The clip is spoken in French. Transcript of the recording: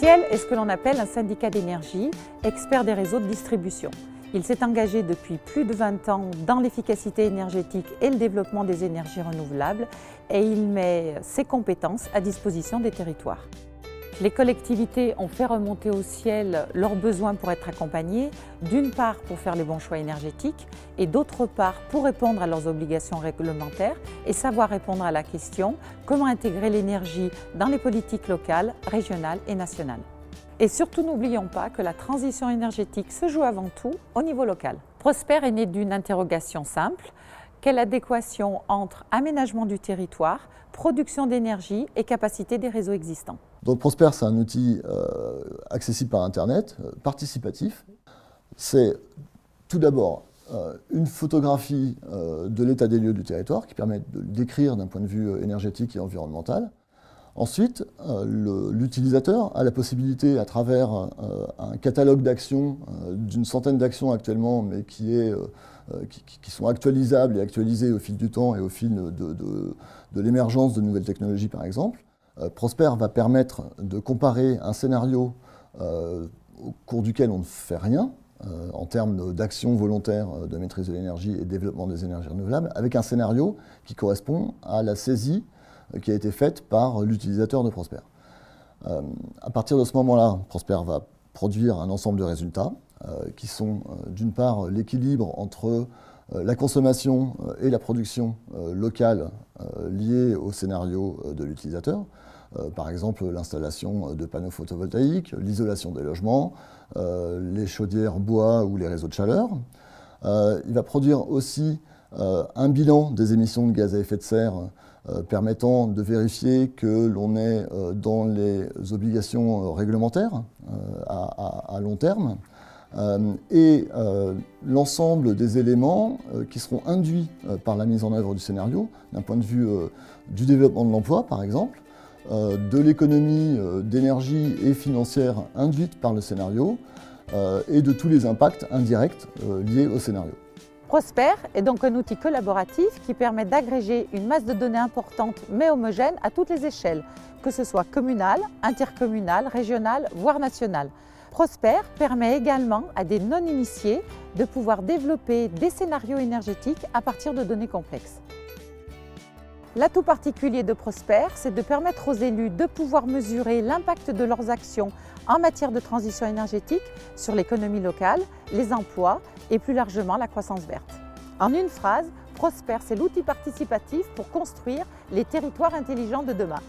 Ciel est ce que l'on appelle un syndicat d'énergie, expert des réseaux de distribution. Il s'est engagé depuis plus de 20 ans dans l'efficacité énergétique et le développement des énergies renouvelables et il met ses compétences à disposition des territoires. Les collectivités ont fait remonter au ciel leurs besoins pour être accompagnées, d'une part pour faire les bons choix énergétiques et d'autre part pour répondre à leurs obligations réglementaires et savoir répondre à la question comment intégrer l'énergie dans les politiques locales, régionales et nationales. Et surtout n'oublions pas que la transition énergétique se joue avant tout au niveau local. Prosper est né d'une interrogation simple. Quelle adéquation entre aménagement du territoire, production d'énergie et capacité des réseaux existants? Donc Prosper, c'est un outil accessible par Internet, participatif. C'est tout d'abord une photographie de l'état des lieux du territoire qui permet de le décrire d'un point de vue énergétique et environnemental. Ensuite, l'utilisateur a la possibilité, à travers un catalogue d'actions, d'une centaine d'actions actuellement, mais qui sont actualisables et actualisées au fil du temps et au fil de l'émergence de nouvelles technologies, par exemple. Prosper va permettre de comparer un scénario au cours duquel on ne fait rien, en termes d'action volontaire de maîtrise de l'énergie et développement des énergies renouvelables, avec un scénario qui correspond à la saisie qui a été faite par l'utilisateur de Prosper. À partir de ce moment-là, Prosper va produire un ensemble de résultats qui sont d'une part l'équilibre entre la consommation et la production locale liée au scénario de l'utilisateur, par exemple l'installation de panneaux photovoltaïques, l'isolation des logements, les chaudières bois ou les réseaux de chaleur. Il va produire aussi un bilan des émissions de gaz à effet de serre permettant de vérifier que l'on est dans les obligations réglementaires à long terme et l'ensemble des éléments qui seront induits par la mise en œuvre du scénario, d'un point de vue du développement de l'emploi par exemple, de l'économie d'énergie et financière induite par le scénario et de tous les impacts indirects liés au scénario. Prosper est donc un outil collaboratif qui permet d'agréger une masse de données importante mais homogène à toutes les échelles, que ce soit communale, intercommunale, régionale, voire nationale. Prosper permet également à des non-initiés de pouvoir développer des scénarios énergétiques à partir de données complexes. L'atout particulier de Prosper, c'est de permettre aux élus de pouvoir mesurer l'impact de leurs actions en matière de transition énergétique sur l'économie locale, les emplois et plus largement la croissance verte. En une phrase, Prosper, c'est l'outil participatif pour construire les territoires intelligents de demain.